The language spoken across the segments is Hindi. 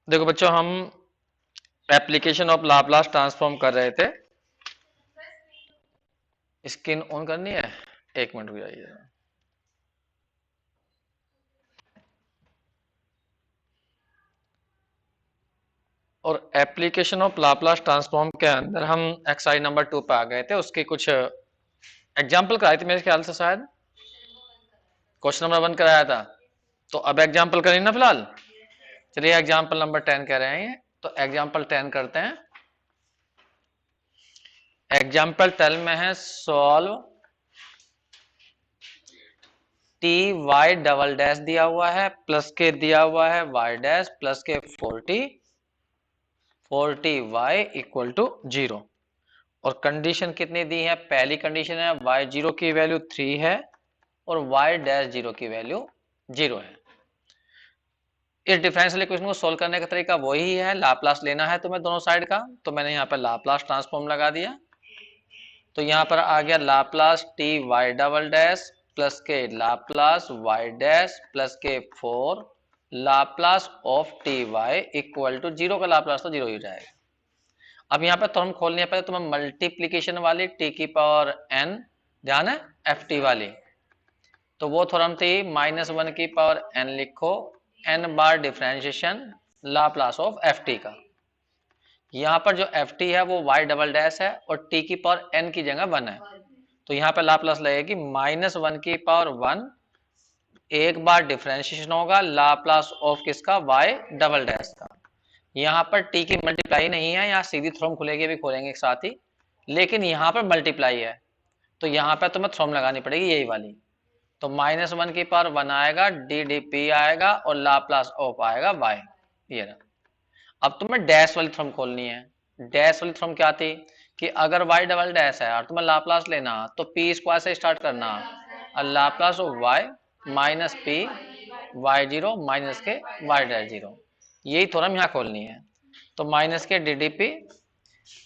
देखो बच्चों, हम एप्लीकेशन ऑफ लाप्लास ट्रांसफॉर्म कर रहे थे। स्क्रीन ऑन करनी है, एक मिनट रुक जाइए। और एप्लीकेशन ऑफ लाप्लास ट्रांसफॉर्म के अंदर हम एक्सरसाइज नंबर 2 पे आ गए थे। उसके कुछ एग्जाम्पल कराए थे मेरे ख्याल से, शायद क्वेश्चन नंबर 1 कराया था। तो अब एग्जाम्पल करें ना फिलहाल। चलिए एग्जाम्पल नंबर 10 कह रहे हैं, तो एग्जाम्पल 10 करते हैं। एग्जाम्पल 10 में है solve T Y double dash दिया हुआ है, प्लस के दिया हुआ है वाई डैश प्लस के 40 वाई इक्वल टू 0। और कंडीशन कितनी दी है? पहली कंडीशन है वाई जीरो की वैल्यू 3 है और वाई डैश जीरो की वैल्यू 0 है। इस डिफरेंशियल इक्वेशन को सोल्व करने का तरीका वही है, लाप्लास लेना है तुम्हें दोनों साइड का। तो मैंने यहाँ पर लाप्लास ट्रांसफॉर्म लगा दिया। तो यहाँ पर आ गया Laplace T Y double dash plus के Laplace Y dash plus K 4 Laplace of T Y equal to 0 का लाप्लास तो 0 ही जाएगा। अब यहाँ पे थ्योरम खोलनी है, पहले तुम्हें मल्टीप्लीकेशन वाली टी की पावर n, ध्यान है एफ टी वाली। तो वो थ्योरम थी -1 की पावर n लिखो, n bar differentiation Laplace of F T का। यहाँ पर जो एफ टी है वो वाई डबल डैश है और टी की पावर n की जगह 1 है। तो यहाँ पे लाप्लास लगेगी -1 की पावर 1, एक बार डिफरेंशिएशन होगा लाप्लास ऑफ किसका? वाई डबल डैश का। यहाँ पर टी की मल्टीप्लाई नहीं है, यहाँ सीधी थ्रोम खुलेगी, भी खोलेंगे एक साथ ही, लेकिन यहाँ पर मल्टीप्लाई है तो यहाँ पर तुम्हें थ्रोम लगानी पड़ेगी यही वाली। तो -1 की पावर 1 आएगा, डी डी पी आएगा और लाप्लास ऑफ आएगा वाई। ये रहा। अब तुम्हें डैश वाली थ्रोम खोलनी है। डैश वाली थ्रोम क्या थी कि अगर वाई डबल डैश है और तुम्हें लाप्लास लेना तो पी स्क्वायर से स्टार्ट करना और Laplace of Y minus P Y zero minus K Y dash zero, यही थ्योरम यहाँ खोलनी है। तो माइनस के डी डी पी,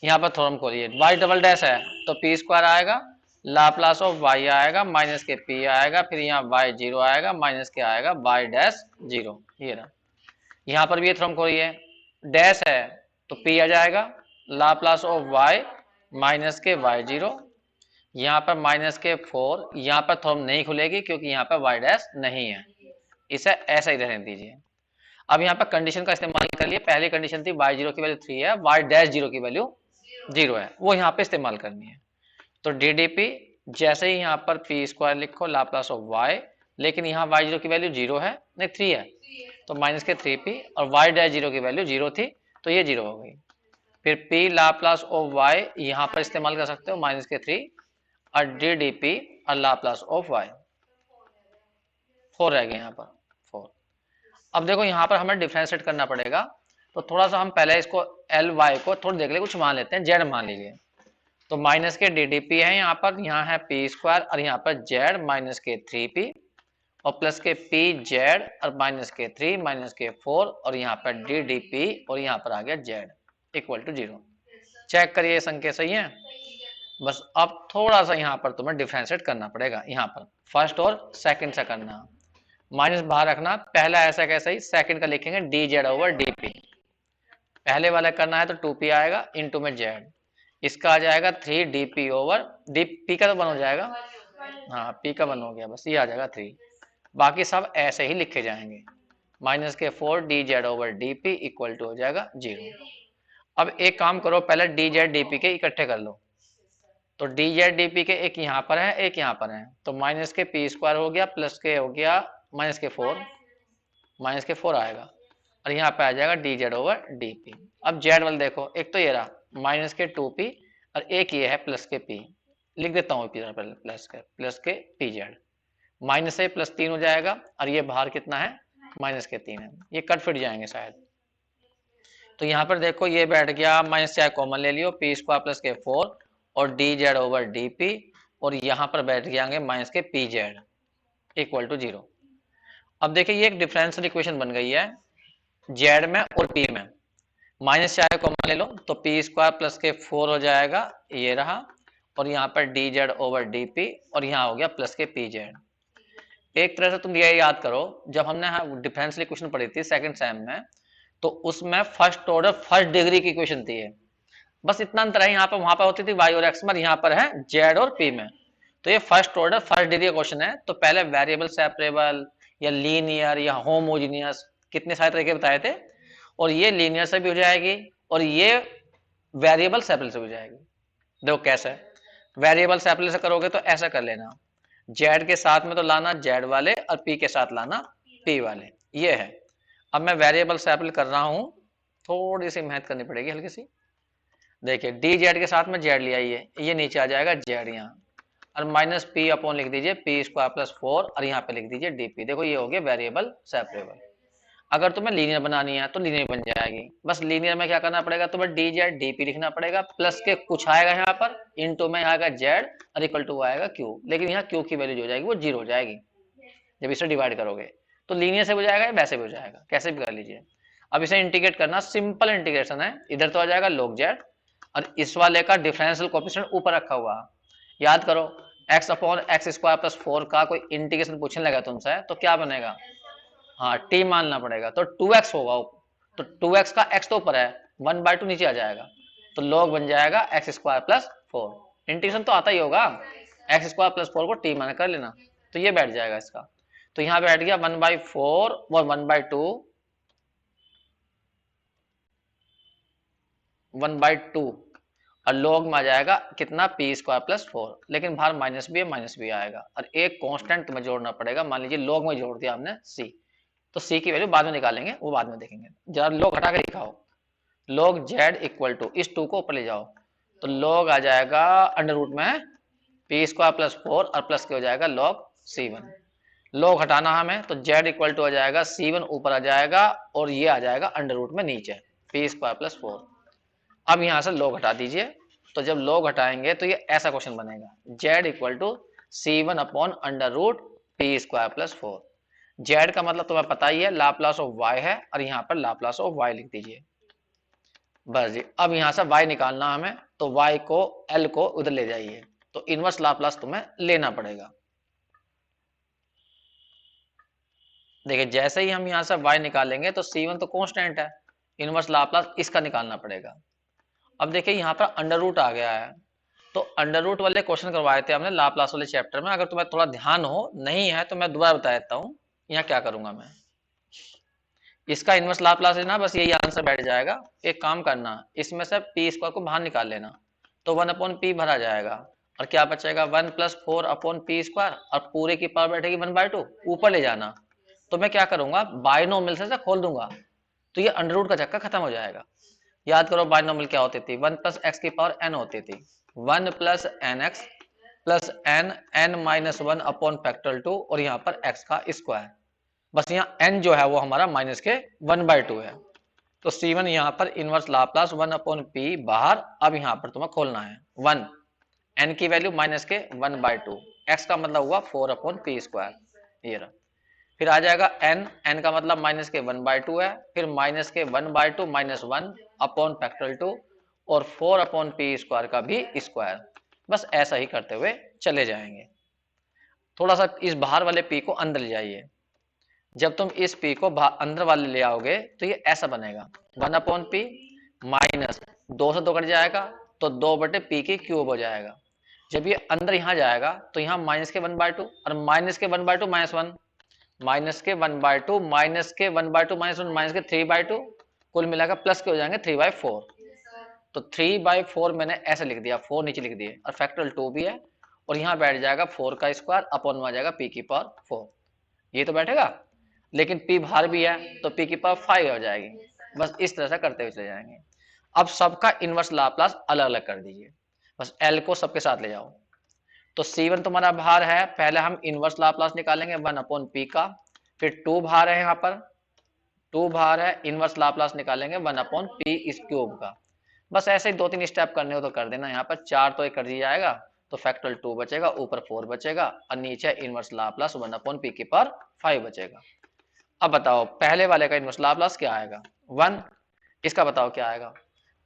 यहाँ पर थ्योरम खोलिए, वाई डबल डैश है तो पी स्क्वायर आएगा, लाप्लास ऑफ वाई आएगा माइनस के पी आएगा, फिर यहाँ वाई जीरो आएगा माइनस के आएगा वाई डैश जीरो। ये रहा। यहाँ पर भी ये थ्योरम खोलिए, डैश है तो पी आ जाएगा, Laplace of Y minus K Y zero, यहाँ पर माइनस के 4, यहाँ पर थ्योरम नहीं खुलेगी क्योंकि यहाँ पर वाई डैश नहीं है, इसे ऐसा ही रहने दीजिए। अब यहाँ पर कंडीशन का इस्तेमाल कर लिए। पहली कंडीशन थी वाई जीरो की वैल्यू 3 है, वाई डैश जीरो की वैल्यू 0 है, वो यहाँ पे इस्तेमाल करनी है। तो डीडीपी जैसे ही यहाँ पर पी स्क्वायर लिखो लाप्लास ऑफ वाई, लेकिन यहाँ वाई जीरो की वैल्यू 0 है, नहीं 3 है, तो माइनस के 3p और वाई डैश जीरो की वैल्यू 0 थी तो ये 0 हो गई। फिर p लाप्लास ऑफ वाई यहाँ पर इस्तेमाल कर सकते हो माइनस के 3 और डी डी पी और लाप्लास ऑफ वाई 4 रह गए यहाँ पर 4। अब देखो यहाँ पर हमें डिफरेंशिएट करना पड़ेगा, तो थोड़ा सा हम पहले इसको एल वाई को थोड़ा देख ले, कुछ मान लेते हैं, जेड मान लीजिए। तो माइनस के डी डी पी है यहाँ पर, यहाँ है पी स्क्वायर और यहाँ पर जेड माइनस के 3p और प्लस के पी जेड और माइनस के 3 माइनस के 4 और यहाँ पर डी डी पी और यहाँ पर आ गया जेड इक्वल टू 0। चेक करिए संख्या सही है। बस अब थोड़ा सा यहाँ पर तुम्हें डिफरेंशिएट करना पड़ेगा, यहाँ पर फर्स्ट और सेकंड से करना, माइनस बाहर रखना। पहला ऐसा कैसा ही, सेकंड का लिखेंगे D Z over D P. पहले वाला करना है तो 2p आएगा इंटू में जेड, इसका आ जाएगा 3 D P over D P का तो बन हो जाएगा, हाँ पी का बन हो गया, बस ये आ जाएगा 3। बाकी सब ऐसे ही लिखे जाएंगे, minus K 4 D Z over D P equal to हो जाएगा 0। अब एक काम करो, पहले डी जेड डी पी के इकट्ठे कर लो। तो डी जेड डी पी के एक यहाँ पर है एक यहाँ पर है, तो माइनस के पी स्क्वायर हो गया प्लस के हो गया माइनस के 4, माइनस के 4 आएगा और यहाँ पे आ जाएगा D Z over D P. अब जेड वाला देखो, एक तो ये रहा माइनस के 2p और एक ये है प्लस के p, लिख देता हूँ प्लस के पी जेड, माइनस से प्लस 3 हो जाएगा और ये बाहर कितना है माइनस के 3 है, ये कट फिट जाएंगे शायद। तो यहाँ पर देखो ये बैठ गया, माइनस चाहे कॉमन ले लियो, पी स्क्वायर प्लस के 4 और D Z over D P और यहाँ पर बैठ जाएंगे माइनस के पी जेड इक्वल टू 0। अब देखिए ये एक डिफरेंशियल इक्वेशन बन गई है जेड में और पी में, माइनस चाहे कॉमन ले लो तो पी स्क्वायर प्लस के 4 हो जाएगा, ये रहा, और यहाँ पर D Z over D P और यहाँ हो गया प्लस के पी जेड। एक तरह से तुम ये याद करो, जब हमने डिफरेंशियल इक्वेशन पढ़ी थी सेकंड सेम में, तो उसमें फर्स्ट ऑर्डर फर्स्ट डिग्री की इक्वेशन थी ये। बस इतना अंतर है, यहाँ पर वहां पर होती थी y और x में, यहाँ पर है z और p में। तो ये फर्स्ट ऑर्डर फर्स्ट डिग्री का क्वेश्चन है। तो पहले वेरिएबल सेपरेबल या लीनियर या होमोजीनियस कितने सारे तरीके बताए थे, और ये लीनियर से भी हो जाएगी और ये वेरिएबल सेपरेबल से हो जाएगी। देखो कैसे है, वेरिएबल सेपरेबल से करोगे तो ऐसा कर लेना, z के साथ में तो लाना z वाले और p के साथ लाना p वाले, ये है। अब मैं वेरिएबल सेपरेबल कर रहा हूं, थोड़ी सी मेहनत करनी पड़ेगी हल्की सी। देखिए डी जेड के साथ में जेड लिया, ये नीचे आ जाएगा जेड यहाँ, और माइनस पी अपॉन लिख दीजिए पी स्क्वायर प्लस 4, और यहाँ पे लिख दीजिए डीपी। देखो ये हो गया वेरिएबल सेपरेबल। अगर तुम्हें लीनियर बनानी है तो लीनियर बन जाएगी। बस लीनियर में क्या करना पड़ेगा, तुम्हें डी जेड डी पी लिखना पड़ेगा, प्लस के कुछ आएगा यहाँ पर, इनटू में आएगा जेड और इक्वल टू आएगा क्यू। लेकिन यहाँ क्यू की वैल्यू जो हो जाएगी वो जीरो हो जाएगी जब इसे डिवाइड करोगे। तो लीनियर से भी हो जाएगा या वैसे भी हो जाएगा, कैसे भी कर लीजिए। अब इसे इंटीग्रेट करना, सिंपल इंटीग्रेशन है। इधर तो आ जाएगा log z, और इस वाले का डिफरेंशियल कोएफिशिएंट ऊपर रखा हुआ। याद करो x upon x square plus 4 का कोई इंटीग्रेशन पूछने लगा तुमसे तो क्या बनेगा, हाँ t मानना पड़ेगा, तो 2x होगा। तो 2x का x तो ऊपर है, 1/2 नीचे आ जाएगा, तो log बन जाएगा एक्स स्क्वायर प्लस 4। इंटीग्रेशन तो आता ही होगा, एक्स स्क्वायर प्लस 4 को t मान कर लेना, तो ये बैठ जाएगा इसका। तो यहाँ बैठ गया 1/4 और 1/2, 1/2, और log में आ जाएगा कितना पी स्क्वायर प्लस 4। लेकिन बाहर माइनस भी है, माइनस भी आएगा, और एक कांस्टेंट तुम्हें जोड़ना पड़ेगा। मान लीजिए log में जोड़ दिया हमने c, तो c की वैल्यू बाद में निकालेंगे, वो बाद में देखेंगे। जरा log हटा के लिखाओ, log z इक्वल टू इस 2 को ऊपर ले जाओ, तो log आ जाएगा अंडर रूट में पी स्क्वायर प्लस 4 और प्लस के हो जाएगा log c1। log हटाना हमें, तो z इक्वल टू आ जाएगा c1 ऊपर आ जाएगा, और ये आ जाएगा अंडर रूट में नीचे पी स्क्वायर प्लस 4। अब यहां से log हटा दीजिए, तो जब log हटाएंगे तो ये ऐसा क्वेश्चन बनेगा, z equal to c1 upon under root P square plus 4। z का मतलब तुम्हें पता ही है, लाप्लास ऑफ y है, और यहाँ पर लाप्लास ऑफ y लिख दीजिए। बस जी, अब यहाँ से y निकालना हमें, तो y को l को उधर ले जाइए, तो इनवर्स लाप्लास तुम्हें लेना पड़ेगा। देखिए जैसे ही हम यहाँ से y निकालेंगे तो c1 तो कांस्टेंट है, इनवर्स लाप्लास इसका निकालना पड़ेगा। अब देखिए यहाँ पर अंडर रूट आ गया है, तो अंडर रूट वाले क्वेश्चन करवाए थे हमने लाप्लास वाले चैप्टर में। अगर तुम्हें थोड़ा ध्यान हो, नहीं है तो मैं दोबारा बता देता हूँ। यहाँ क्या करूंगा मैं, इसका इनवर्स लाप्लास लेना, बस यही आंसर बैठ जाएगा। एक काम करना, इसमें से पी स्क्वायर को बाहर निकाल लेना, तो 1 अपॉन पी भरा जाएगा, और क्या बचेगा 1 प्लस 4 अपॉन पी स्क्वायर, और पूरे की पावर बैठेगी 1/2, ऊपर ले जाना। तो मैं क्या करूंगा, बाइनोमियल से खोल दूंगा, तो ये अंडर रूट का चक्कर खत्म हो जाएगा। याद करो बाइनोमियल क्या होती थी, 1 प्लस एक्स की पावर n होती थी, 1 plus N X plus N N minus 1 upon factorial 2, और यहाँ पर x का स्क्वायर। बस यहाँ n जो है वो हमारा माइनस के 1/2 है, तो c1 यहाँ पर इनवर्स लाप्लास 1 अपॉन पी बाहर। अब यहाँ पर तुम्हें खोलना है 1, n की वैल्यू माइनस के 1/2, x का मतलब हुआ 4 अपॉन पी स्क्वायर, ये रहा। फिर आ जाएगा n का मतलब माइनस के 1/2 है, फिर माइनस के 1/2 माइनस 1 अपॉन फैक्टोरियल 2, और 4 अपॉन पी स्क्वायर का भी स्क्वायर। बस ऐसा ही करते हुए चले जाएंगे। थोड़ा सा इस बाहर वाले p को अंदर ले जाइए। जब तुम इस p को अंदर वाले ले आओगे तो ये ऐसा बनेगा, 1 अपॉन पी माइनस 2 से 2 कट जाएगा, तो 2/p की क्यूब हो जाएगा। जब ये अंदर यहाँ जाएगा तो यहाँ माइनस के 1/2, और माइनस के 1/2 माइनस 1, माइनस के 1/2 माइनस के 1/2 माइनस 1 माइनस के 3/2, कुल मिलाकर प्लस के हो जाएंगे 3/4। तो 3/4 मैंने ऐसे लिख दिया, 4 नीचे लिख दिए, और फैक्टोरियल 2 भी है, और यहाँ बैठ जाएगा 4 का स्क्वायर अपॉन में आ जाएगा p की पावर 4। ये तो बैठेगा, लेकिन p बाहर भी है तो p की पावर 5 हो जाएगी। बस इस तरह से करते हुए चले जाएंगे। अब सबका इनवर्स लाप्लास अलग अलग कर दीजिए, बस l को सबके साथ ले जाओ। तो c1 तुम्हारा बाहर है, पहले हम इनवर्स लाप्लास निकालेंगे 1 अपॉन पी का, फिर 2 बाहर है, यहाँ पर 2 बाहर है, इनवर्स लाप्लास निकालेंगे 1 अपॉन पी इस क्यूब का। बस ऐसे ही 2-3 स्टेप करने हो तो कर देना। यहाँ पर 4 तो एक कर दिया जाएगा, तो फैक्टोरियल 2 बचेगा, ऊपर 4 बचेगा, और नीचे इनवर्स लाप्लास 1 अपॉन पी की पावर 5 बचेगा। अब बताओ पहले वाले का इनवर्स लाप्लास क्या आएगा, 1, इसका बताओ क्या आएगा,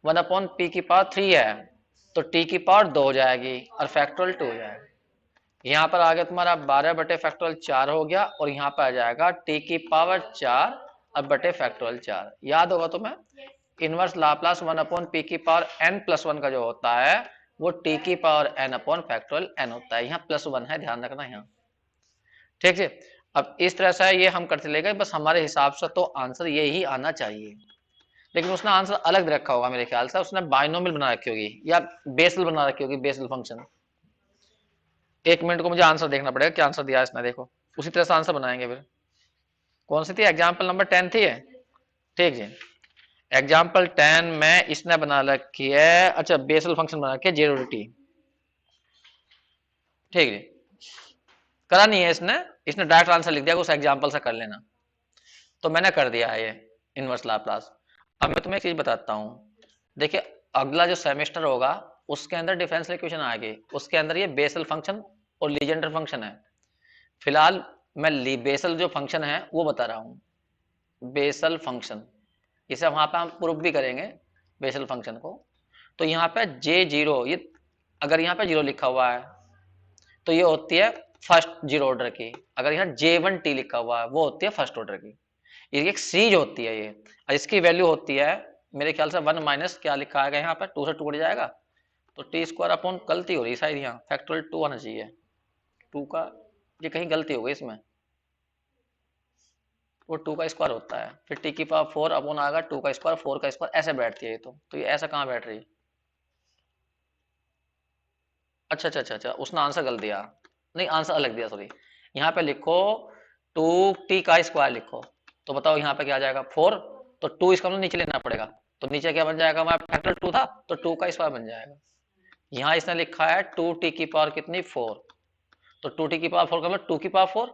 1 अपॉन पी की पावर 3 है, तो टी की पावर 2 हो जाएगी, और फैक्टोरियल 2 हो जाएगा। यहाँ पर आ गया तुम्हारा 12 बटे फैक्टोरियल 4 हो गया, और यहाँ पर आ जाएगा टी की पावर 4 अब बटे फैक्टोरियल 4। याद होगा तुम्हें इनवर्स लाप्लास 1/p की पावर n+1 का जो होता है वो t की पावर n/फैक्टोरियल n होता है। यहाँ +1 है, ध्यान रखना यहाँ। ठीक है, अब इस तरह से ये हम करते ले गए, बस हमारे हिसाब से तो आंसर ये ही आना चाहिए, लेकिन उसने आंसर अलग रखा होगा मेरे ख्याल से, उसने बाइनोमियल बना रखी होगी या बेसल बना रखी होगी, बेसल फंक्शन। एक मिनट को मुझे आंसर देखना पड़ेगा क्या आंसर दिया इसने, देखो उसी तरह से आंसर बनाएंगे फिर। कौन सी थी एग्जाम्पल नंबर 10 थी है? ठीक है, एग्जाम्पल 10 में इसने बना रखी है, अच्छा बेसल फंक्शन बना रखी है 0 ठीक है, करा नहीं है इसने, इसने डायरेक्ट आंसर लिख दिया उस एग्जाम्पल से कर लेना, तो मैंने कर दिया है ये इनवर्स लाप्लास। अब मैं तुम्हें एक चीज बताता हूँ, देखिए अगला जो सेमेस्टर होगा उसके अंदर डिफरेंशियल इक्वेशन आएगी, उसके अंदर ये बेसल फंक्शन और लीजेंडर फंक्शन है। फिलहाल मैं बेसल जो फंक्शन है वो बता रहा हूँ, बेसल फंक्शन, इसे वहां पे हम प्रूफ भी करेंगे बेसल फंक्शन को। तो यहाँ पे J0, ये अगर यहाँ पे 0 लिखा हुआ है तो ये होती है फर्स्ट जीरो ऑर्डर की, अगर यहाँ J1T लिखा हुआ है वो होती है फर्स्ट ऑर्डर की। ये एक सीरीज होती है ये, और इसकी वैल्यू होती है मेरे ख्याल से 1 माइनस क्या लिखा है यहाँ पर, 2 से 2 कट जाएगा तो t², गलती हो रही शायद यहाँ फैक्टोरियल 2 आना चाहिए, 2 का ये कहीं गलती हो गई इसमें, वो 2 का स्क्वायर होता है, फिर t की पावर 4 अपॉन आएगा 2 का स्क्वायर 4 का स्क्वायर, ऐसे बैठती है ये तो ये ऐसा कहाँ बैठ रही है? अच्छा अच्छा अच्छा अच्छा, उसने आंसर गलत दिया, नहीं आंसर अलग दिया सॉरी, यहाँ पे लिखो 2t का स्क्वायर लिखो, तो बताओ यहाँ पे क्या आ जाएगा 4, तो 2 इसका मतलब नीचे लेना पड़ेगा, तो नीचे क्या बन जाएगा, हमारा फैक्टर 2 था तो 2 का स्क्वायर बन जाएगा। यहाँ इसने लिखा है 2t की पावर कितनी 4, तो 2t की पावर 4 का मतलब 2 की पावर 4,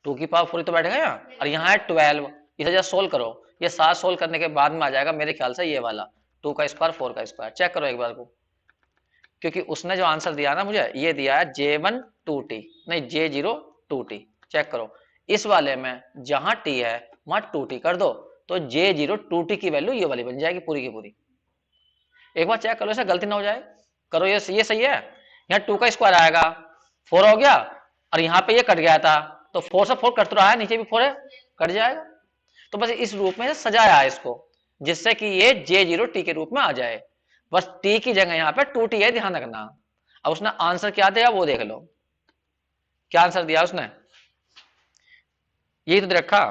2 की पावर 4 ही तो बैठेगा यहाँ, और यहाँ है 12, इसे जब सोल्व करो, ये 7 सोल्व करने के बाद में आ जाएगा मेरे ख्याल से ये वाला 2 का स्क्वायर 4 का स्क्वायर, चेक करो एक बार को, क्योंकि उसने जो आंसर दिया ना मुझे ये दिया है J1 2t, नहीं J0 2t, चेक करो इस वाले में जहां t है वहां 2t कर दो, तो J0 2t की वैल्यू ये वाली बन जाएगी पूरी की पूरी। एक बार चेक करो ऐसा गलती ना हो जाए, करो ये सही है, यहाँ 2 का स्क्वायर आएगा 4 हो गया, और यहाँ पे ये कट गया था तो 4 से 4 कट तो रहा है, नीचे भी 4 है कट जाएगा, तो बस इस रूप में सजाया है इसको जिससे कि ये J0 t के रूप में आ जाए, बस t की जगह यहाँ पे 2t है, ध्यान रखना। अब उसने आंसर क्या दिया वो देख लो, क्या आंसर दिया उसने, यही तो रखा।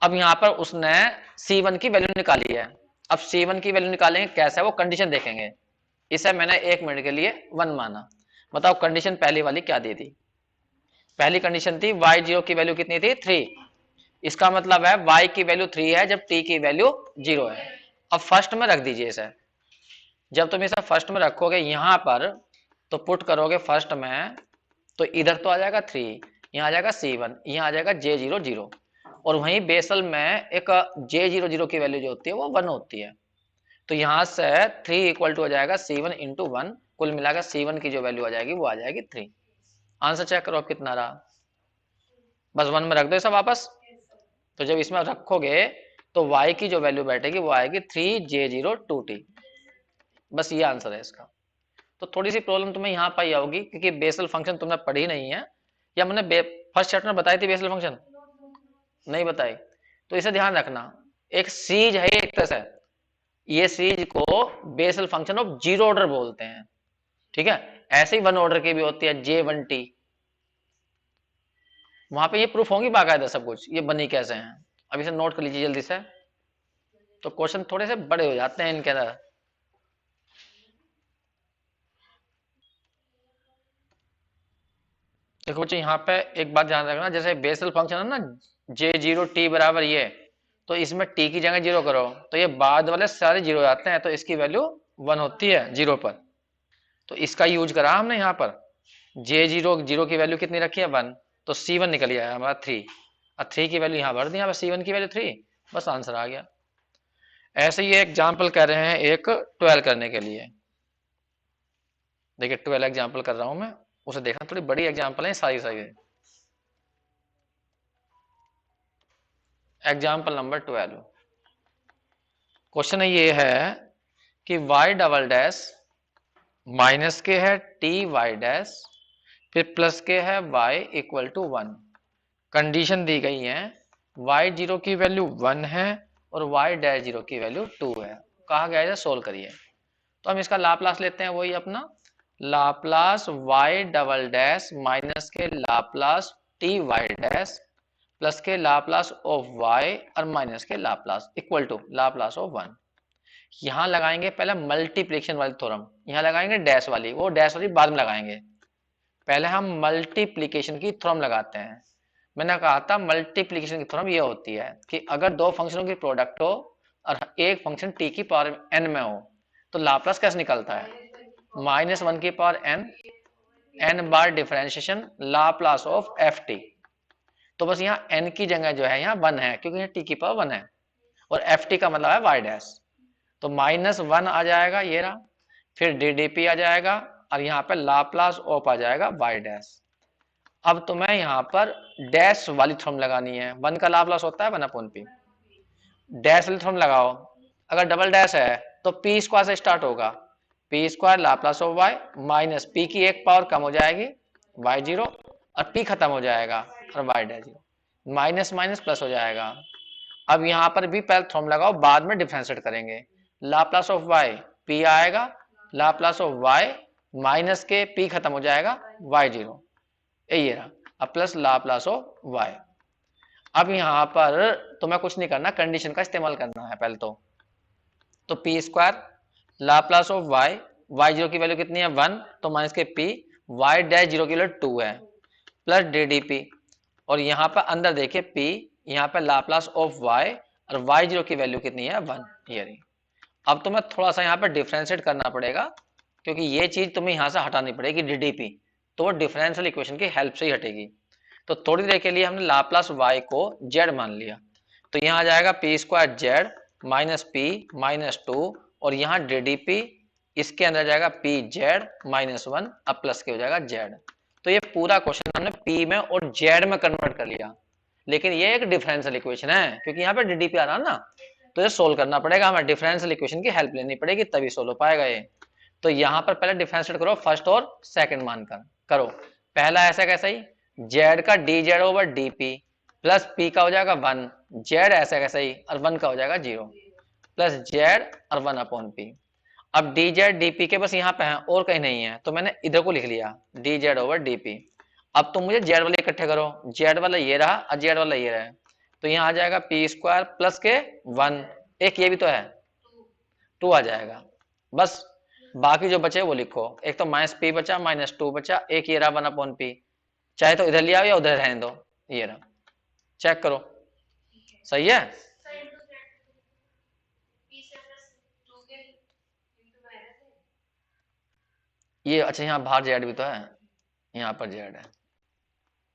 अब यहाँ पर उसने C1 की वैल्यू निकाली है, अब C1 की वैल्यू निकालेंगे कैसे, वो कंडीशन देखेंगे, इसे मैंने 1 मिनट के लिए 1 माना। बताओ कंडीशन पहली वाली क्या दी थी, पहली कंडीशन थी y0 की वैल्यू कितनी थी 3, इसका मतलब है y की वैल्यू 3 है जब t की वैल्यू 0 है। अब फर्स्ट में रख दीजिए इसे, जब तुम इसे फर्स्ट में रखोगे यहां पर तो पुट करोगे फर्स्ट में, तो इधर तो आ जाएगा 3, यहाँ आ जाएगा C1, यहाँ आ जाएगा J00, और वहीं बेसल में एक J00 की वैल्यू जो होती है वो 1 होती है, तो यहाँ से 3 इक्वल टू हो जाएगा C1 इंटू 1, कुल मिलाकर C1 की जो वैल्यू आ जाएगी वो आ जाएगी 3। आंसर चेक करो अब कितना रहा, बस 1 में रख दो इसे वापस, तो जब इसमें रखोगे तो y की जो वैल्यू बैठेगी वो आएगी 3J02t, बस ये आंसर है इसका। तो थोड़ी सी प्रॉब्लम तुम्हें यहाँ पाई होगी क्योंकि बेसल फंक्शन तुमने पढ़ी नहीं है, या मैंने फर्स्ट चैप्टर में बताई थी बेसल फंक्शन, नहीं बताई, तो इसे ध्यान रखना, एक सीरीज है एक तरह से, ये सीरीज को Bessel function of zero order बोलते हैं, ठीक है, ऐसे ही 1 ऑर्डर की भी होती है J1T, वहां पे ये प्रूफ होंगी बाकायदा सब कुछ, ये बनी कैसे हैं, अब इसे नोट कर लीजिए जल्दी से, तो क्वेश्चन थोड़े से बड़े हो जाते हैं इनके अंदर। देखो बच्चों यहाँ पे एक बात ध्यान रखना, जैसे बेसल फंक्शन है ना J0T बराबर ये, तो इसमें t की जगह 0 करो तो ये बाद वाले सारे 0 आते हैं, तो इसकी वैल्यू 1 होती है 0 पर, तो इसका यूज करा हमने यहाँ पर, J0 की वैल्यू कितनी रखी है 1, तो C1 निकल आया हमारा 3, और 3 की वैल्यू यहाँ भर दी, यहाँ पर C1 की वैल्यू 3, बस आंसर आ गया। ऐसे ही एग्जाम्पल कर रहे हैं एक 12 करने के लिए, देखिए 12 एग्जाम्पल कर रहा हूं मैं, उसे देखना थोड़ी बड़ी एग्जाम्पल है सारी सारी। एग्जाम्पल नंबर 12, क्वेश्चन ये है कि y डबल डैश माइनस के है t y डैश फिर प्लस के है y इक्वल टू 1, कंडीशन दी गई है y0 की वैल्यू 1 है और y'0 की वैल्यू 2 है। कहा गया है सोल्व करिए। तो हम इसका लाप्लास लेते हैं, वही अपना Laplace y double dash minus k Laplace T y dash plus के लाप्लास ऑफ y और minus k Laplace equal to Laplace of 1। यहां लगाएंगे पहले मल्टीप्लिकेशन वाली थ्योरम, यहां लगाएंगे डैश वाली, वो डैश वाली बाद में लगाएंगे। पहले हम मल्टीप्लिकेशन की थ्योरम लगाते हैं। मैंने कहा था मल्टीप्लिकेशन की थ्योरम ये होती है कि अगर दो फंक्शनों की प्रोडक्ट हो और एक फंक्शन t की पावर n में हो तो लाप्लास कैसे निकलता है, -1 की power n bar differentiation Laplace of ft। तो बस यहाँ n की जगह जो है यहाँ 1 है क्योंकि यहाँ t की पावर 1 है और ft का मतलब है y डैश। तो -1 आ जाएगा ये रहा, फिर ddp आ जाएगा और यहाँ पे लाप्लास ऑफ आ जाएगा y डैश। अब तुम्हें यहाँ पर डैश वाली थ्योरम लगानी है, 1 का लाप्लास होता है 1/p। डैश वाली थ्योरम लगाओ, अगर डबल डैश है तो p स्क्वायर से स्टार्ट होगा, p square Laplace of y minus p की एक पावर कम हो जाएगी y0 और p खत्म हो जाएगा और y dash minus minus plus हो जाएगा। अब यहाँ पर भी पहले थ्योरम लगाओ, बाद में डिफरेंशिएट करेंगे। लाप्लास ऑफ y p आएगा, लाप्लास ऑफ y माइनस के p खत्म हो जाएगा y0, ये रहा। अब प्लस लाप्लास ऑफ y। अब यहाँ पर तुम्हें कुछ नहीं करना, कंडीशन का इस्तेमाल करना है पहले तो p square Laplace of y, y0 की वैल्यू कितनी है 1 तो माइनस के p, y डैश 0 की वैल्यू 2 है प्लस ddp और यहाँ पर अंदर देखिए p, यहाँ पे लाप्लास ऑफ y और y0 की वैल्यू कितनी है 1, ये रही। अब तुम्हें थोड़ा सा यहाँ पर डिफरेंशिएट करना पड़ेगा क्योंकि ये चीज तुम्हें यहाँ से हटानी पड़ेगी ddp, तो वो डिफरेंशियल इक्वेशन की हेल्प से ही हटेगी। तो थोड़ी देर के लिए हमने लाप्लास y को z मान लिया, तो यहाँ आ जाएगा p square z minus p minus 2 और यहाँ ddp इसके अंदर जाएगा p z माइनस 1 अब प्लस के हो जाएगा z। तो ये पूरा क्वेश्चन हमने p में और z में कन्वर्ट कर लिया, लेकिन ये एक डिफरेंशियल इक्वेशन है क्योंकि यहाँ पे ddp आ रहा है ना, तो ये सोल्व करना पड़ेगा, हमें डिफरेंशियल इक्वेशन की हेल्प लेनी पड़ेगी तभी सोल्व हो पाएगा ये। तो यहाँ पर पहले डिफरेंशिएट करो फर्स्ट और सेकंड मानकर करो। पहला ऐसा कैसा ही z का dz over dp plus p का हो जाएगा 1, z ऐसा कैसा ही और 1 का हो जाएगा 0 प्लस z और 1 अपॉन p। अब dz dp के बस यहाँ पे है और कहीं नहीं है तो मैंने इधर को लिख लिया dz ओवर dp। अब तुम मुझे z वाले इकट्ठे करो, z वाला ये रहा और z वाला ये रहा, तो यहाँ आ जाएगा p स्क्वायर प्लस के 1, एक ये भी तो है 2 आ जाएगा। बस बाकी जो बचे वो लिखो, एक तो माइनस p बचा माइनस 2 बचा, एक ये रहा 1 अपॉन p, चाहे तो इधर ले आओ या उधर रहने दो, ये रहा। चेक करो सही है। ये अच्छा यहाँ बाहर जेड भी तो है, यहाँ पर जेड है,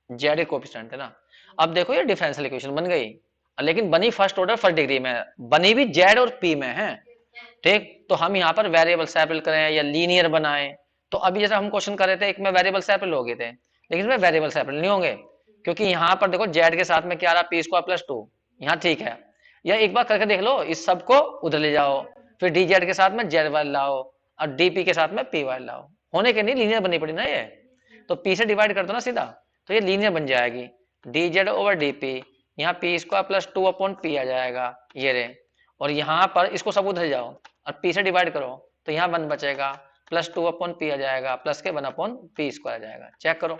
जेड एक कोएफिशिएंट है ना। अब देखो ये डिफरेंशियल इक्वेशन बन गई, लेकिन बनी फर्स्ट ऑर्डर फर्स्ट डिग्री में, बनी भी जेड और पी में है, ठीक। तो हम यहाँ पर वेरिएबल सेपरेट करें या लीनियर बनाएं, तो अभी जैसा हम क्वेश्चन कर रहे थे एक में वेरिएबल सेपरेट हो गए थे, लेकिन इसमें वेरिएबल सेपरेट नहीं होंगे क्योंकि यहाँ पर देखो जेड के साथ में क्या रहा पी स्क्वायर प्लस 2, यहाँ ठीक है। या एक बार करके देख लो, इस सबको उधर ले जाओ, फिर डी जेड के साथ में जेड वाले लाओ और डीपी के साथ में पी वाले लाओ, होने के नहीं लीनियर बननी पड़ी ना ये, तो पी से डिवाइड कर दो ना सीधा, तो ये लीनियर बन जाएगी d Z over D p, यहाँ p square plus 2 upon p आ जाएगा ये रे, और यहाँ पर इसको सब उधर जाओ और पी से डिवाइड करो तो यहाँ 1 बचेगा प्लस 2 अपॉन पी आ जाएगा प्लस के 1 अपॉन पी स्क्वायर आ जाएगा। चेक करो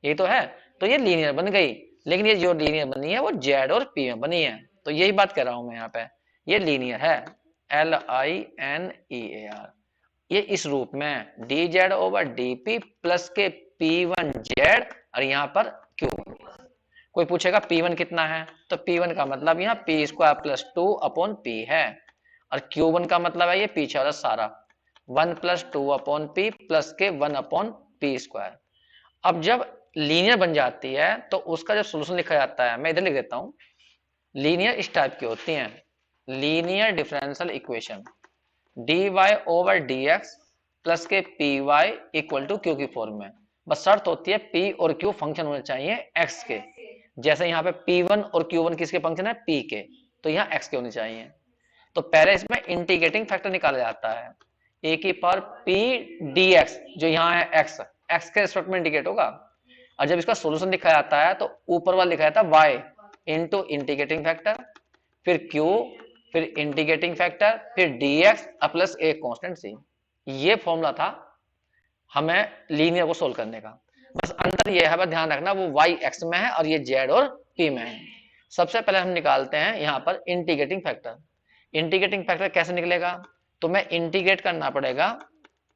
यही तो है, तो ये लीनियर बन गई, लेकिन ये जो लीनियर बनी है वो जेड और पी में बनी है, तो यही बात कर रहा हूं मैं यहाँ पे, ये लीनियर है LINEAR, ये इस रूप में D Z over D P plus के P1 जेड और यहाँ पर Q1। कोई पूछेगा P1 कितना है तो P1 का मतलब यहाँ p square plus 2 upon P है, और Q1 का मतलब है ये पीछे वाला सारा 1 प्लस 2 अपॉन पी प्लस के 1 अपॉन पी स्क्वायर। अब जब लीनियर बन जाती है तो उसका जब सोल्यूशन लिखा जाता है, मैं इधर लिख देता हूँ, लीनियर इस टाइप की होती हैं, linear differential equation dy over dx plus के py इक्वल टू q की फॉर्म में। बस शर्त होती है p और q फंक्शन होने चाहिए x के, जैसे यहाँ पे p1 और q1 किसके फंक्शन है p के, तो यहाँ x के होने चाहिए। तो पहले इसमें इंटीग्रेटिंग फैक्टर निकाला जाता है a की पावर p dx, जो यहाँ है x के रिस्पेक्ट में इंटीग्रेट होगा, और जब इसका सोल्यूशन लिखा जाता है तो ऊपर वाला लिखा जाता है y इंटू इंटीग्रेटिंग फैक्टर, फिर q, फिर इंटीग्रेटिंग फैक्टर, फिर dx प्लस एक कांस्टेंट c। ये फॉर्मूला था हमें लीनियर को सोल्व करने का। बस अंतर ये है, बस ध्यान रखना वो y x में है और ये z और p में है। सबसे पहले हम निकालते हैं यहाँ पर इंटीग्रेटिंग फैक्टर। इंटीग्रेटिंग फैक्टर कैसे निकलेगा? तुम्हें इंटीग्रेट करना पड़ेगा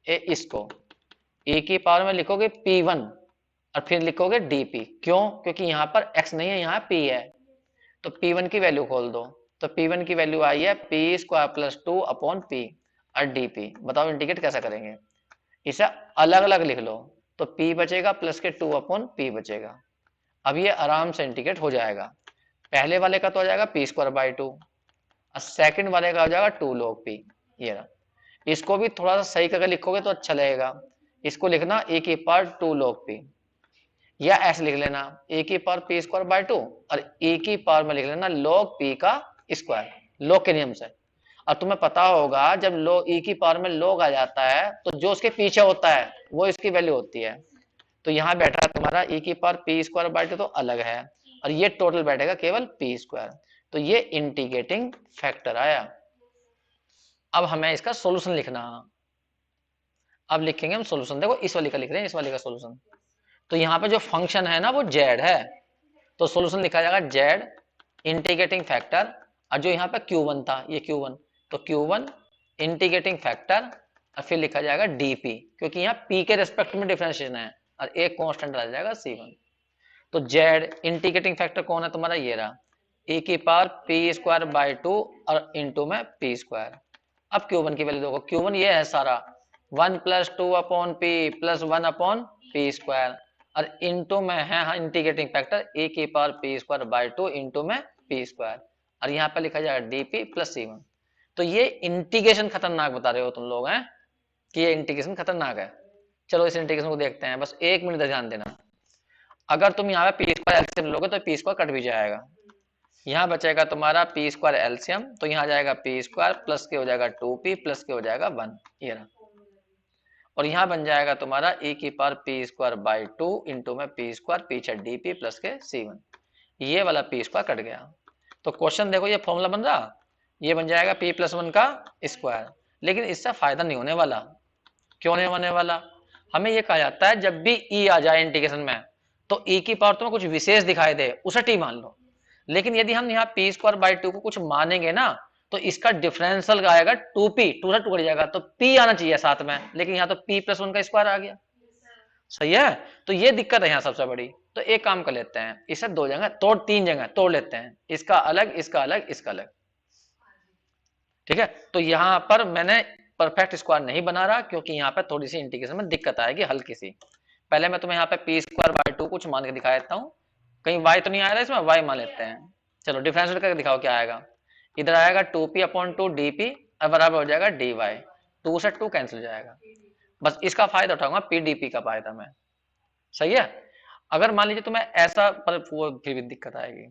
इसको, e की पावर में लिखोगे p1 और फिर लिखोगे dp। क्यों? क्योंकि यहाँ पर x नहीं है, यहाँ p है। तो p1 की वैल्यू खोल दो, तो p1 की वैल्यू आई है p square plus 2 upon p और dp। बताओ इंटीग्रेट कैसा करेंगे? इसे अलग अलग लिख लो, तो p बचेगा प्लस के 2 अपॉन p बचेगा। अब ये आराम से इंटीग्रेट हो जाएगा। पहले वाले का तो हो जाएगा p स्क्वायर बाई 2 और सेकंड वाले का हो जाएगा 2 log p। ये रहा। इसको भी थोड़ा सा सही करके लिखोगे तो अच्छा लगेगा। इसको लिखना a की पावर 2 log p, या ऐसे लिख लेना a की पावर p स्क्वायर बाई 2 और a की पावर में लिख लेना log p का स्क्वायर, log के नियम से। और तुम्हें पता होगा जब log e की पावर में log आ जाता है तो जो उसके पीछे होता है वो इसकी वैल्यू होती है। तो यहाँ बैठा है तुम्हारा e की पावर p स्क्वायर बाई 2 तो अलग है, और ये टोटल बैठेगा केवल p स्क्वायर। तो ये इंटीग्रेटिंग फैक्टर आया। अब हमें इसका सोल्यूशन लिखना। अब लिखेंगे हम सोल्यूशन। देखो इस वाली का लिख रहे हैं, इस वाली का सोल्यूशन। तो यहाँ पे जो फंक्शन है ना वो z है, तो सोल्यूशन लिखा जाएगा z इंटीग्रेटिंग फैक्टर, और जो यहाँ पे q1 था ये q1, तो q1 इंटीग्रेटिंग फैक्टर और फिर लिखा जाएगा dp, क्योंकि यहाँ p के रेस्पेक्ट में डिफरेंशिएशन है और एक कांस्टेंट रह जाएगा c1। तो z इंटीग्रेटिंग फैक्टर कौन है तुम्हारा? ये रहा, e की पावर p स्क्वायर बाई 2 और इंटू में p स्क्वायर। अब q1 की वैल्यू देखो, q1 ये है सारा 1 plus 2 upon p plus 1 upon p square, और इंटू में है इंटीग्रेटिंग फैक्टर e की power p square by 2 into में p स्क्वायर, और यहाँ पे लिखा जाएगा dp प्लस c1। तो ये इंटीग्रेशन खतरनाक बता रहे हो तुम लोग हैं कि ये इंटीग्रेशन खतरनाक है। चलो इस इंटीग्रेशन को देखते हैं, बस 1 मिनट ध्यान देना। अगर तुम यहाँ पे p स्क्वायर एलसीएम लोगे तो p स्क्वायर कट भी जाएगा, यहाँ बचेगा तुम्हारा p स्क्वायर एलसीएम, तो यहाँ जाएगा p स्क्वायर प्लस के हो जाएगा 2p प्लस के हो जाएगा 1, ये रहा। और यहाँ बन जाएगा तुम्हारा e की power p square by 2 into में p स्क्वायर पीछे dp प्लस के c1। ये वाला p स्क्वायर कट गया। तो क्वेश्चन देखो ये फॉर्मूला बन रहा, ये बन जाएगा p प्लस 1 का स्क्वायर। लेकिन इससे फायदा नहीं होने वाला। क्यों नहीं होने वाला? हमें ये कहा जाता है जब भी e आ जाए इंटीग्रेशन में तो e की पावर तुम्हें कुछ विशेष दिखाई दे उसे t मान लो। लेकिन यदि हम यहाँ p स्क्वायर बाई 2 को कुछ मानेंगे ना तो इसका डिफरेंशियल आएगा 2p, 2 से 2 कट जाएगा तो p आना चाहिए साथ में, लेकिन यहाँ तो p प्लस 1 का स्क्वायर आ गया। सही है? तो ये दिक्कत है यहाँ सबसे बड़ी। तो एक काम कर लेते हैं, इसे 2 जगह तोड़, 3 जगह तोड़ लेते हैं, इसका अलग, इसका अलग, इसका अलग। ठीक है? तो यहाँ पर मैंने परफेक्ट स्क्वायर नहीं बना रहा क्योंकि यहाँ पे थोड़ी सी इंटीग्रेशन में दिक्कत आएगी हल्की सी। पहले मैं तुम्हें यहाँ पे p स्क्वायर बाई 2 कुछ मान के दिखा देता हूँ, कहीं y तो नहीं आ रहा इसमें, y मान लेते हैं। चलो डिफरेंशिएट करके दिखाओ क्या आएगा। इधर आएगा 2p अपॉन 2 dp और बराबर हो जाएगा dy, 2 से 2 कैंसिल हो जाएगा। बस इसका फायदा उठाऊंगा p dp का फायदा मैं। सही है? अगर मान लीजिए तुम्हें ऐसा, पर वो फिर भी दिक्कत आएगी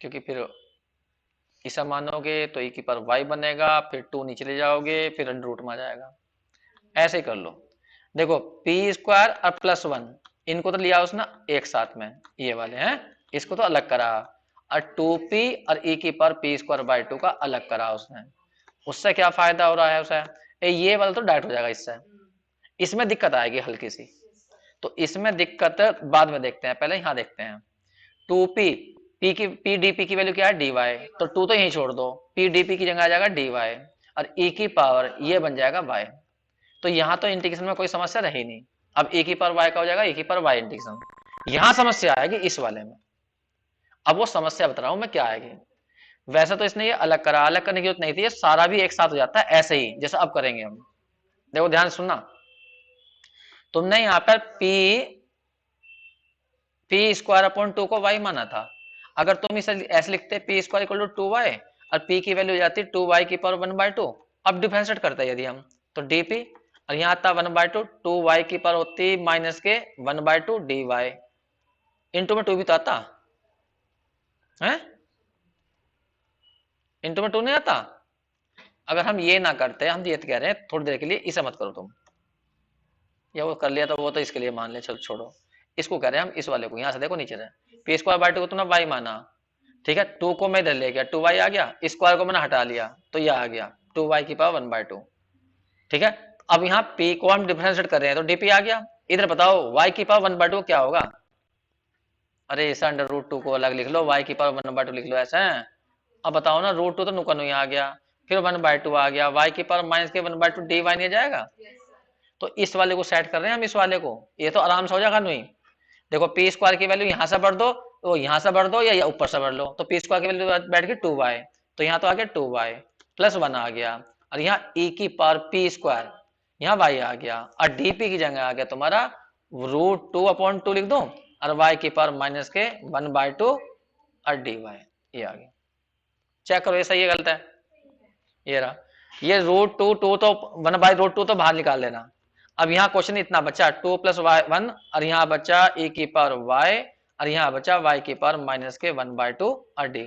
क्योंकि फिर ऐसा मानोगे तो e की पावर y बनेगा, फिर 2 नीचे ले जाओगे, फिर अंडर रूट में आ जाएगा। ऐसे ही कर लो। देखो p स्क्वायर और प्लस 1 इनको तो लिया उसने एक साथ में, ये वाले हैं, इसको तो अलग करा, और 2p और e की पावर p स्क्वायर बाई 2 का अलग करा उसने। उससे क्या फायदा हो रहा है उसे? ये वाला तो डायरेक्ट हो जाएगा इससे, इसमें दिक्कत आएगी हल्की सी। तो इसमें दिक्कत बाद में देखते हैं, पहले यहाँ देखते हैं। 2p p dp की वैल्यू क्या है? dy, तो 2 तो यहीं छोड़ दो, p dp की जगह आ जाएगा dy, और e की पावर ये बन जाएगा y। तो यहाँ तो इंटीग्रेशन में कोई समस्या रही नहीं। अब e की पावर y का हो जाएगा e की पावर y इंटीग्रेशन। यहाँ समस्या आएगी इस वाले में। अब वो समस्या बता रहा हूं मैं क्या आएगी। वैसे तो इसने ये अलग करा, अलग करने की जरूरत नहीं थी, ये सारा भी एक साथ हो जाता है ऐसे ही जैसे अब करेंगे हम। देखो ध्यान सुनना, तुमने यहाँ पर p स्क्वायर अपॉन 2 को y माना था। अगर तुम इसे ऐसे लिखते p square equal to 2y और p की वैल्यू हो जाती 2y की पावर 1/2। अब डिफरेंशिएट करते हैं यदि हम तो dp, और यहाँ आता 1/2, 2y की पावर होती माइनस के 1/2 dy, इंटू में 2 भी तो आता है, इंटू में 2 नहीं आता। अगर हम ये ना करते, हम ये कह रहे हैं थोड़ी देर के लिए इसे मत करो तुम, या वो कर लिया तो वो तो इसके लिए मान ले, चलो छोड़ो। इसको कह रहे हैं हम इस वाले को, यहाँ से देखो नीचे से p स्क्वायर बाई 2 को तुमने y माना, ठीक है, 2 को मैं इधर ले गया, 2y आ गया, स्क्वायर को मैंने हटा लिया तो ये आ गया 2y की पावर 1/2। ठीक है, अब यहाँ p को हम डिफरेंशिएट कर रहे हैं तो dp आ गया। इधर बताओ y की पावर 1/2 क्या होगा? अरे ऐसा √2 को अलग लिख लो, y की पावर 1/2 लिख लो ऐसा है। अब बताओ ना, √2 तो नुका नहीं आ गया, फिर 1/2 आ गया, y की पावर माइनस के 1/2 dy नहीं जाएगा। तो इस वाले को सेट कर रहे हैं हम, इस वाले को, ये तो आराम से हो जाएगा। नहीं देखो, पी स्क्वायर की वैल्यू यहाँ से भर दो तो यहाँ से भर दो या ऊपर से भर लो, तो पी स्क्वायर की वैल्यू बैठ गई 2y, तो यहाँ तो आ गया 2y प्लस 1 आ गया, और यहाँ e की पावर पी स्क्वायर, यहाँ y आ गया, और dp की जगह आ गया तुम्हारा √2/2 लिख दो, और y की पावर माइनस के 1/2 और dy, ये आ गया। चेक करो ये सही है गलत है? ये रहा, ये √2 तो 1/√2 तो बाहर निकाल लेना। अब यहाँ क्वेश्चन इतना बचा 2 + y1, और यहाँ बचा e की पावर y, और यहाँ बचा y की पावर माइनस के 1/2 और dy।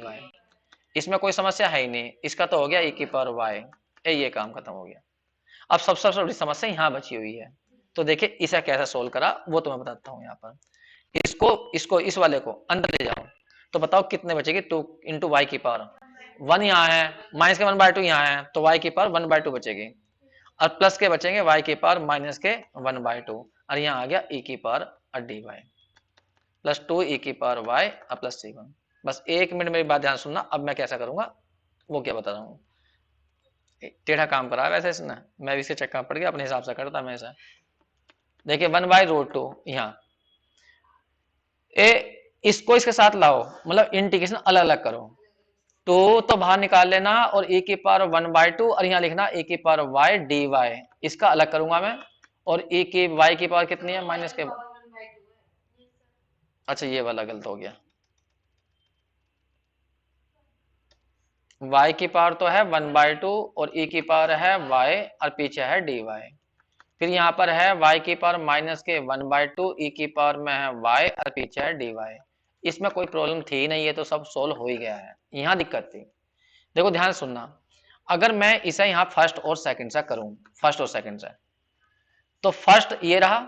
इसमें कोई समस्या है ही नहीं, इसका तो हो गया e की पावर y, ये काम खत्म हो गया। अब सबसे बड़ी समस्या यहाँ बची हुई है, तो देखिए इसे कैसे सोल्व करा वो तो मैं बताता हूँ। यहाँ पर इसको इस वाले को अंदर ले जाओ तो बताओ कितने बचेगी, 2 × y की पावर 1 यहाँ है, माइनस के 1/2 यहाँ है, तो y की पावर 1/2 बचेगी, और प्लस के बचेंगे y की पावर माइनस के 1/2, और यहाँ आ गया e की पावर और dy प्लस 2 e की पावर y और प्लस c1। बस 1 मिनट मेरी बात ध्यान सुनना, अब मैं कैसा करूंगा वो क्या बता रहा हूँ। टेढ़ा काम करा वैसे इसने, मैं भी इसके चक्कर पड़ गया, अपने हिसाब से करता मैं ऐसा। देखिए 1/√2 यहाँ इसको इसके साथ लाओ, मतलब इंटीग्रेशन अलग अलग करो, तो बाहर निकाल लेना, और e की पावर 1/2, और यहाँ लिखना e की पावर y dy, इसका अलग करूंगा मैं, और e की y की पावर कितनी है माइनस के, अच्छा ये वाला गलत हो गया, y की पावर तो है 1/2 और e की पावर है y और पीछे है dy, फिर यहाँ पर है y की पावर माइनस के 1/2, e की पावर में है y और पीछे है dy। इसमें कोई प्रॉब्लम थी नहीं, ये तो सब सोल्व हो ही गया है, यहाँ दिक्कत थी। देखो ध्यान सुनना, अगर मैं इसे यहाँ फर्स्ट और सेकंड से करूं, फर्स्ट और सेकंड से, तो फर्स्ट ये रहा,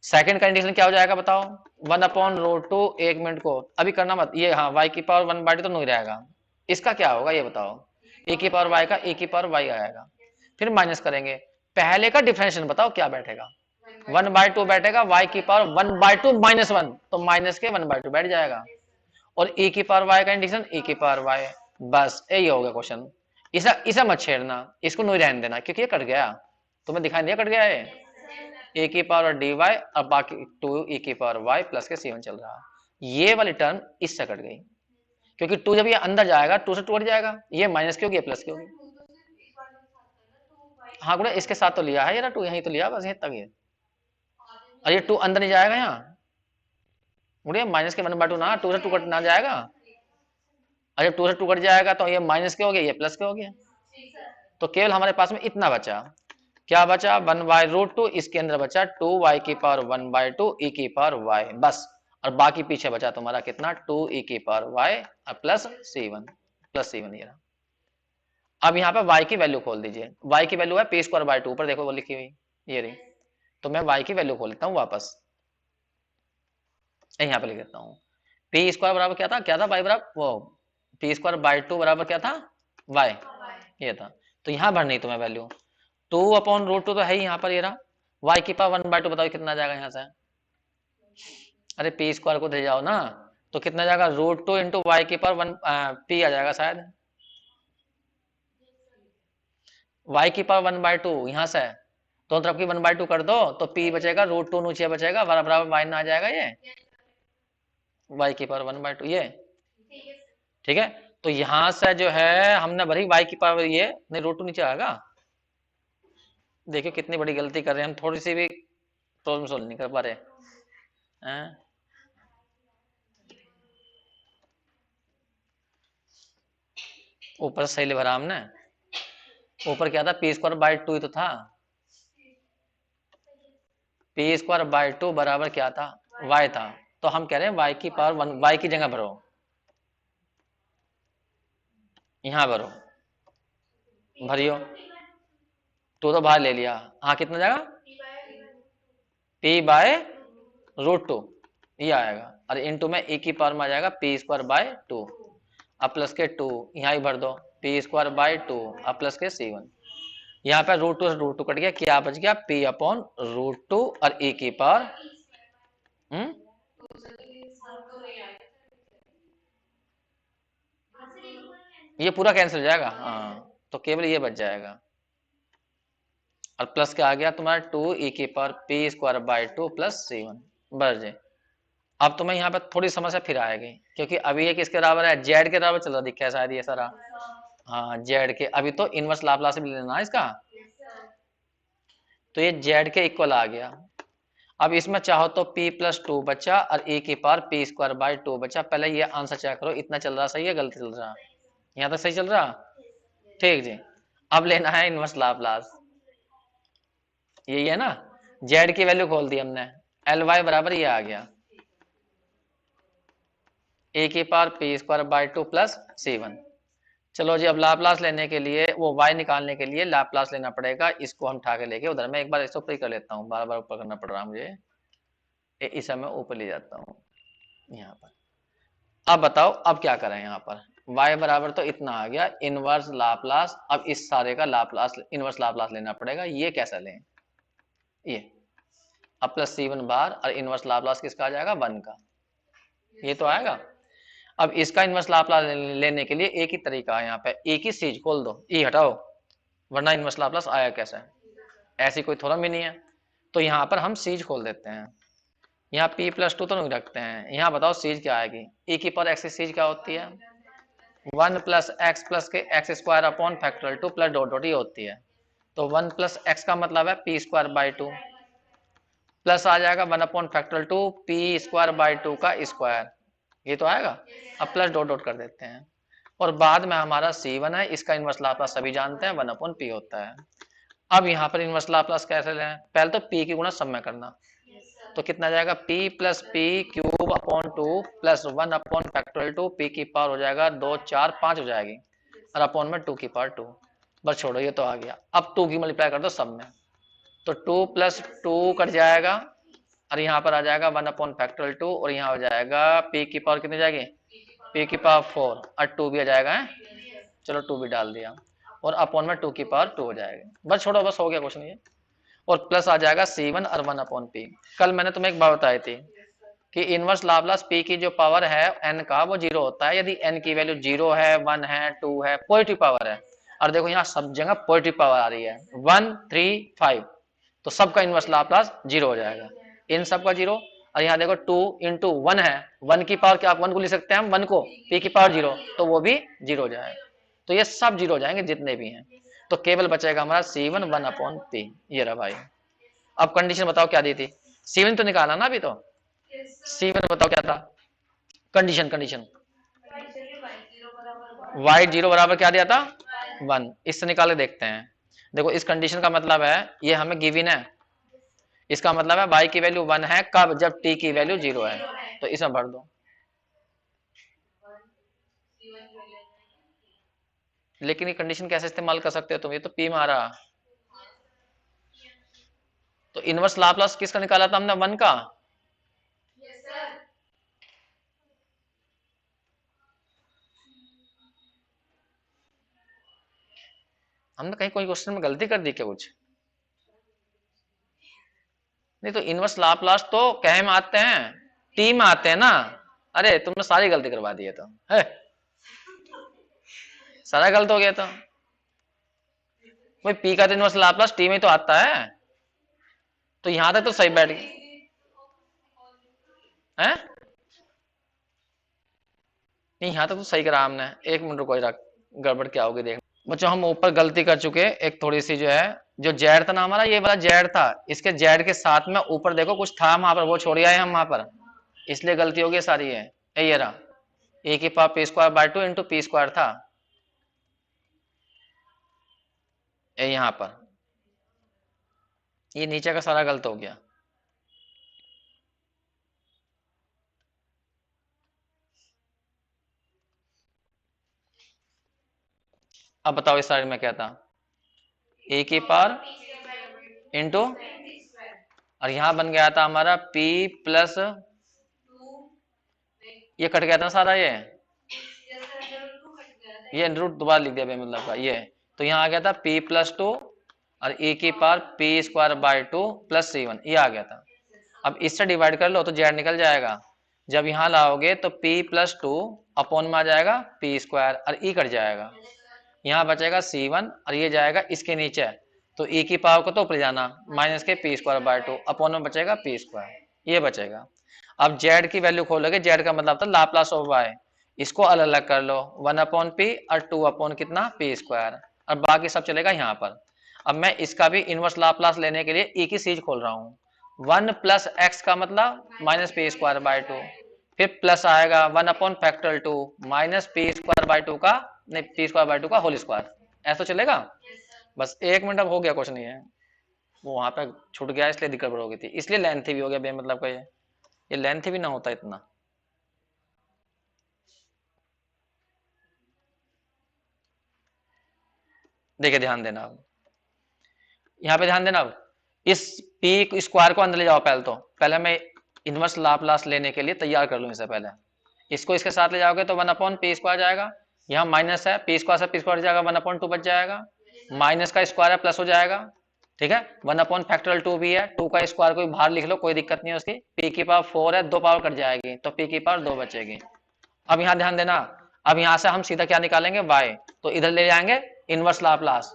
सेकंड कंडीशन क्या हो जाएगा बताओ, 1/√2, 1 मिनट को अभी करना मत, ये हाँ y की पावर 1/2 तो नहीं रहेगा, इसका क्या होगा ये बताओ, e की पावर y का e की पावर y आएगा, फिर माइनस करेंगे, पहले का डिफरेंशियल बताओ क्या बैठेगा, 1/2 बैठेगा, y की पावर 1/2 माइनस 1, तो माइनस के 1/2 बैठ जाएगा, और e की पावर y का इंडिकेशन e की पावर y, बस यही हो गया क्वेश्चन। इसे मत छेड़ना, इसको नहीं रहने देना, क्योंकि ये कट गया, तुम्हें दिखाई दिया कट गया है, ए की पावर dy और बाकी 2 e की पावर y प्लस के c1 चल रहा, ये वाली टर्म इससे कट गई, क्योंकि 2 जब ये अंदर जाएगा 2 से 2 हट जाएगा, ये माइनस की होगी प्लस की होगी। हाँ गुड़ा इसके साथ तो लिया है यार, 2 यहीं तो लिया बस यहीं तक, ये और ये 2 अंदर नहीं जाएगा यहाँ गुड़िया, माइनस के 1/2 ना, 2 से 2 कट ना जाएगा, और जब 2 से 2 कट जाएगा तो ये माइनस के हो गया, ये प्लस के हो गया, तो केवल हमारे पास में इतना बचा, क्या बचा 1/√2, इसके अंदर बचा 2y की पावर 1/2 e की पावर y, बस, और बाकी पीछे बचा तुम्हारा कितना 2 e की पावर y प्लस c1 ये रहा। अब यहाँ पे y की वैल्यू खोल दीजिए, y की वैल्यू है p²/2, ऊपर देखो वो लिखी हुई ये रही, तो मैं y की वैल्यू खोल लेता हूँ वापस, यहाँ पे लिख देता हूँ, p² बराबर क्या था y बराबर वो p²/2 बराबर क्या था y, ये था, तो यहाँ भरनी तुम्हें वैल्यू 2/√2 तो है ही यहाँ पर, ये रहा, y की पावर 1/2 बताओ कितना आ जाएगा यहाँ से, अरे p² को दे जाओ ना, तो कितना जाएगा √2 इंटू y की पावर 1 p आ जाएगा शायद, y की पावर 1/2 यहाँ से तो तरफ की 1/2 कर दो, तो p बचेगा √2 नीचे बचेगा, बराबर y ना आ जाएगा, ये y की पावर 1/2 ये, ठीक है, तो यहां से जो है हमने भरी y की पावर, ये नहीं √2 नीचे आएगा, देखिए कितनी बड़ी गलती कर रहे हैं हम, थोड़ी सी भी प्रॉब्लम सोल्व नहीं कर पा रहे हैं। ऊपर सही भरा हमने, ऊपर क्या था p²/2 ही तो था, p²/2 बराबर क्या था y था, तो हम कह रहे हैं y की पावर 1, y की जगह भरो, यहां भरो, भरियो, 2 तो बाहर ले लिया, हाँ कितना जाएगा p/√2 ये आएगा, और इनटू में e की पावर में आ जाएगा p²/2, अब प्लस के 2 यहाँ ही भर दो, पी स्क्वायर बाई 2 अब प्लस के C1। यहाँ पे रूट टू कट गया, क्या बच गया, p अपॉन √2 और e की पावर ये पूरा कैंसिल हो जाएगा, हाँ तो केवल ये बच जाएगा। और प्लस क्या आ गया तुम्हारा 2 e की power p square by 2 plus C1 बस जी। अब तुम्हें यहाँ पे थोड़ी समस्या फिर आएगी, क्योंकि अभी ये किसके बराबर है, जेड के बराबर चल रहा दिखा है शायद ये सारा। हाँ जेड के, अभी तो इनवर्स लाप्लास भी लेना है इसका, तो ये जेड के इक्वल आ गया। अब इसमें चाहो तो p प्लस 2 बचा और e की पावर p स्क्वायर बाई 2 बचा। पहले ये आंसर चेक करो, इतना चल रहा सही है गलत चल रहा, यहाँ तक सही चल रहा, ठीक जी। अब लेना है इनवर्स लाप्लास, यही है ना, जेड की वैल्यू खोल दी हमने, एल वाई बराबर ये आ गया ए की power P square by 2 plus C1। चलो जी, अब लाप्लास लेने के लिए, वो y निकालने के लिए लाप्लास लेना पड़ेगा, इसको हम उठा के लेके उधर, मैं एक बार इसको ऊपर ही कर लेता हूँ, बार बार ऊपर करना पड़ रहा मुझे, इसे मैं ऊपर ले जाता हूँ यहाँ पर। अब बताओ अब क्या करें, यहाँ पर y बराबर तो इतना आ गया, इनवर्स लाप्लास, अब इस सारे का लाप्लास, इनवर्स लाप्लास लेना पड़ेगा, ये कैसा लें, ये अब प्लस C1 बार और इनवर्स लाप्लास किसका आ जाएगा, 1 का, ये तो आएगा। अब इसका इनवर्स लाप्लास लेने के लिए एक ही तरीका है, यहाँ पे एक ही चीज खोल दो, ई हटाओ, वरना इनवर्स लाप्लास आया कैसे, ऐसी कोई थ्योरम ही नहीं है। तो यहाँ पर हम सीज खोल देते हैं, यहाँ p प्लस 2 तो नहीं रखते हैं, यहाँ बताओ सीज क्या आएगी, e की पावर x सीज क्या होती है, 1 प्लस एक्स प्लस के x square upon factorial 2 plus dot dot ये होती है। तो 1 प्लस एक्स का मतलब है p स्क्वायर बाई 2 प्लस आ जाएगा 1 upon factorial 2 p square by 2 का स्क्वायर, ये तो आएगा। अब प्लस डॉट डॉट कर देते हैं, और बाद में हमारा C1 है, इसका इनवर्स लाप्लास सभी जानते हैं 1 अपॉन p होता है। अब यहाँ पर इनवर्स लाप्लास कैसे लें, पहले तो p की गुणा सब में करना, तो कितना जाएगा p plus P cube upon 2 plus 1 upon factorial 2, p की पावर हो जाएगा 2 4 5 हो जाएगी, और अपॉन में 2 की पावर 2, बस छोड़ो ये तो आ गया। अब 2 की मल्टीप्लाई कर दो सब में, तो 2 प्लस 2 कट जाएगा, और यहाँ पर आ जाएगा 1 अपॉन फैक्टोरियल 2, और यहाँ हो जाएगा p की पावर कितनी जाएगी, p की पावर 4, और 2 भी आ जाएगा है? चलो 2 भी डाल दिया, और अपॉन में 2 की पावर 2 हो जाएगा, बस छोड़ो, बस हो गया क्वेश्चन ये। और प्लस आ जाएगा C1 और 1 अपॉन p। कल मैंने तुम्हें एक बात बताई थी कि इनवर्स लाप्लास p की जो पावर है n का वो 0 होता है, यदि n की वैल्यू 0 है, 1 है, 2 है, पॉजिटिव पावर है, और देखो यहाँ सब जगह पॉजिटिव पावर आ रही है, 1 3 5, तो सबका इनवर्स लाप्लास 0 हो जाएगा, इन सबका 0। और यहाँ देखो 2 इंटू 1 है, 1 की पावर क्या, 1 को लिख सकते हैं हम, 1 को, p की पावर 0, तो वो भी 0 हो जाएगा, तो ये सब 0 हो जाएंगे जितने भी हैं, तो केवल बचेगा हमारा C1 1 अपॉन p, ये रहा भाई। अब कंडीशन बताओ क्या दी थी, C1 तो निकाला ना अभी, तो C1 बताओ क्या था, कंडीशन कंडीशन y 0 बराबर क्या दिया था, 1, इससे निकाल के देखते हैं। देखो इस कंडीशन का मतलब है ये हमें गिवन है, इसका मतलब है y की वैल्यू 1 है कब, जब t की वैल्यू 0 है, तो इसमें भर दो। लेकिन ये कंडीशन कैसे इस्तेमाल कर सकते हो तुम, ये तो p मारा, तो इनवर्स लाप्लास किसका निकाला था हमने, 1 का, हमने कहीं कोई क्वेश्चन में गलती कर दी क्या कुछ, नहीं तो इनवर्स लाप्लास तो कहे में आते हैं, टी में आते हैं ना, अरे तुमने सारी गलती करवा दी है, तो है सारा गलत हो गया, तो भाई पी का तो इनवर्स लाप्लास टी में तो आता है, तो यहां तक तो सही बैठ गई है, नहीं यहाँ तक तो सही करा हमने, एक मिनट रुको जरा, गड़बड़ क्या होगी देख बच्चों, हम ऊपर गलती कर चुके, एक थोड़ी सी जो है, जो जेड था ना हमारा, ये वाला जेड था, इसके जेड के साथ में ऊपर देखो कुछ था वहां पर, वो छोड़ आए हम वहां पर, इसलिए गलती होगी सारी है, ये रहा ए की power P square by 2 into P square था, ये यहाँ पर, ये नीचे का सारा गलत हो गया। अब बताओ इस साइड में क्या था, ए की पावर इंटू, और यहां बन गया था हमारा p प्लस, ये कट गया था सारा ये, ये अंडर रूट दोबारा लिख दिया बेमतलब का, ये तो यहाँ आ गया था p प्लस 2 और e की power p square by 2 plus c1, ये आ गया था। अब इससे डिवाइड कर लो तो z निकल जाएगा। जब यहाँ लाओगे तो p प्लस 2 अपॉन में आ जाएगा p स्क्वायर और e कट जाएगा, यहाँ बचेगा c1 और ये जाएगा इसके नीचे, तो e की पावर को तो ऊपर जाना माइनस के p स्क्वायर बाय 2 अपॉन में बचेगा p स्क्वायर, ये बचेगा। अब z की वैल्यू खोलोगे, z का मतलब था लाप्लास ऑफ y, इसको अलग अलग कर लो 1 अपॉन p और 2 अपॉन कितना p स्क्वायर, और बाकी सब चलेगा यहाँ पर। अब मैं इसका भी इनवर्स लाप्लास लेने के लिए e की सीरीज खोल रहा हूँ, 1 प्लस एक्स का मतलब माइनस पी स्क्वायर बाय 2, फिर प्लस आएगा 1 upon factorial 2 minus P square by 2 का, नहीं पी स्क्वायर बाय 2 का होल स्क्वायर, ऐसा चलेगा। बस 1 मिनट अब हो गया, कुछ नहीं है, वो वहां पे छूट गया इसलिए दिक्कत हो गई थी, इसलिए लेंथी भी हो गया बेमतलब का, ये लेंथी भी ना होता इतना। देखिए ध्यान देना, अब यहाँ पे ध्यान देना, अब इस पी स्क्वायर को अंदर ले जाओ, पहले मैं इनवर्स लाप्लास लेने के लिए तैयार कर लूं इसे, पहले इसको इसके साथ ले जाओगे तो 1 अपॉन पी स्क्वायर जाएगा, यहाँ माइनस है पी स्क्वायर से पी स्क्वायर जाएगा, 1 अपॉन 2 बच जाएगा, माइनस का स्क्वायर है प्लस हो जाएगा, ठीक है, 1 अपॉन फैक्टोरियल 2 भी है, 2 का स्क्वायर को बाहर लिख लो कोई दिक्कत नहीं है उसकी, पी की पावर 4 है, 2 पावर कट जाएगी तो पी की पावर 2 बचेगी। अब यहाँ ध्यान देना, अब यहाँ से हम सीधा क्या निकालेंगे y, तो इधर ले जाएंगे इनवर्स लाप्लास,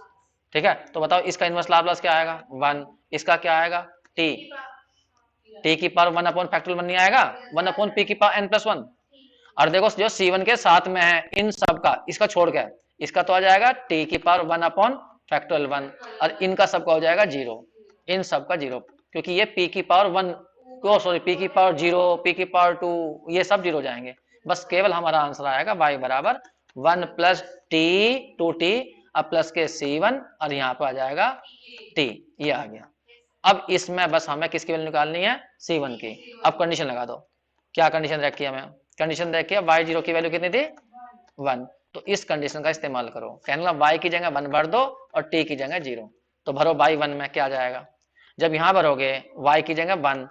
ठीक है, तो बताओ इसका इनवर्स लाप्लास क्या आएगा 1, इसका क्या आएगा t, t की पावर 1 अपॉन फैक्टोरियल 1 नहीं आएगा, 1 अपॉन p की पावर n प्लस 1, और देखो जो c1 के साथ में है इन सब का, इसका छोड़ के इसका तो आ जाएगा t की पावर 1 अपॉन फैक्टोरियल 1, और इनका सबका हो जाएगा 0, इन सब का 0, क्योंकि ये p की पावर 1 को सॉरी p की पावर 0, p की पावर 2 ये सब 0 जाएंगे, बस केवल हमारा आंसर आएगा y बराबर 1 प्लस t 2t अब प्लस के c1 और यहाँ पर आ जाएगा t, ये आ गया। अब इसमें बस हमें किसकी वैल्यू निकालनी है c1 की। अब कंडीशन लगा दो, क्या कंडीशन रखी है, हमें कंडीशन देखिए y0 की वैल्यू कितनी थी 1, तो इस कंडीशन का इस्तेमाल करो, कहने लगा y की जगह 1 भर दो और t की जगह 0, तो भरो y 1 में क्या जाएगा, जब यहाँ भरोगे y की जगह 1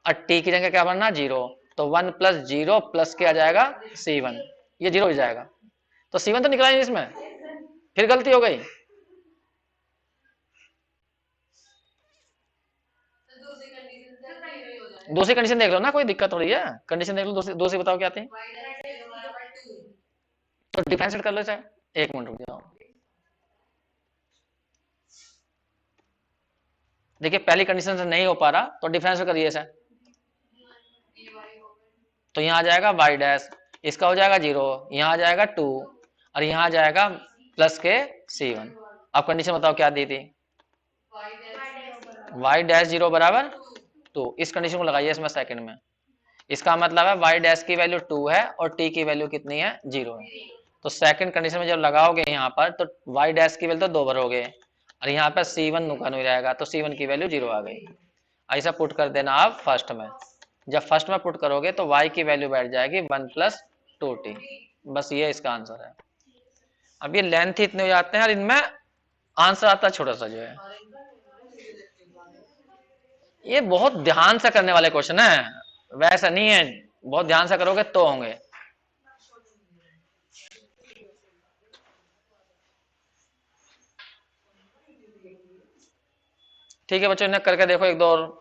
और t की जगह क्या भरना 0, तो 1 प्लस 0 प्लस क्या जाएगा c1, ये 0 हो जाएगा, तो c1 तो निकला ही नहीं इसमें, फिर गलती हो गई। दूसरी कंडीशन देख लो ना, कोई दिक्कत थोड़ी है, कंडीशन देख लो दूसरी, दूसरी बताओ क्या थी, तो डिफरेंशिएट कर लो चाहे, 1 मिनट रुक जाओ। देखिए पहली कंडीशन से नहीं हो पा रहा तो डिफरेंशिएट करिए सर, तो यहाँ आ जाएगा y डैश, इसका हो जाएगा 0, यहाँ आ जाएगा 2 और यहाँ आ जाएगा प्लस के c1। अब कंडीशन बताओ क्या दी थी, y डैश 0 बराबर 2, इस कंडीशन को लगाइए इसमें सेकंड में, इसका मतलब है y डैश की वैल्यू 2 है और t की वैल्यू कितनी है 0 है, तो सेकंड कंडीशन में जब लगाओगे यहाँ पर तो y डैश की वैल्यू तो 2 भरोगे और यहाँ पर c1 नुकसान हो जाएगा, तो c1 की वैल्यू 0 आ गई। ऐसा पुट कर देना आप फर्स्ट में, जब फर्स्ट में पुट करोगे तो y की वैल्यू बैठ जाएगी 1 प्लस 2t, बस ये इसका आंसर है। अब ये लेंथ इतने हो जाते हैं और इनमें आंसर आता है छोटा सा जो है, ये बहुत ध्यान से करने वाले क्वेश्चन है, वैसा नहीं है, बहुत ध्यान से करोगे तो होंगे। ठीक है बच्चों, इन्हें करके देखो एक दो और।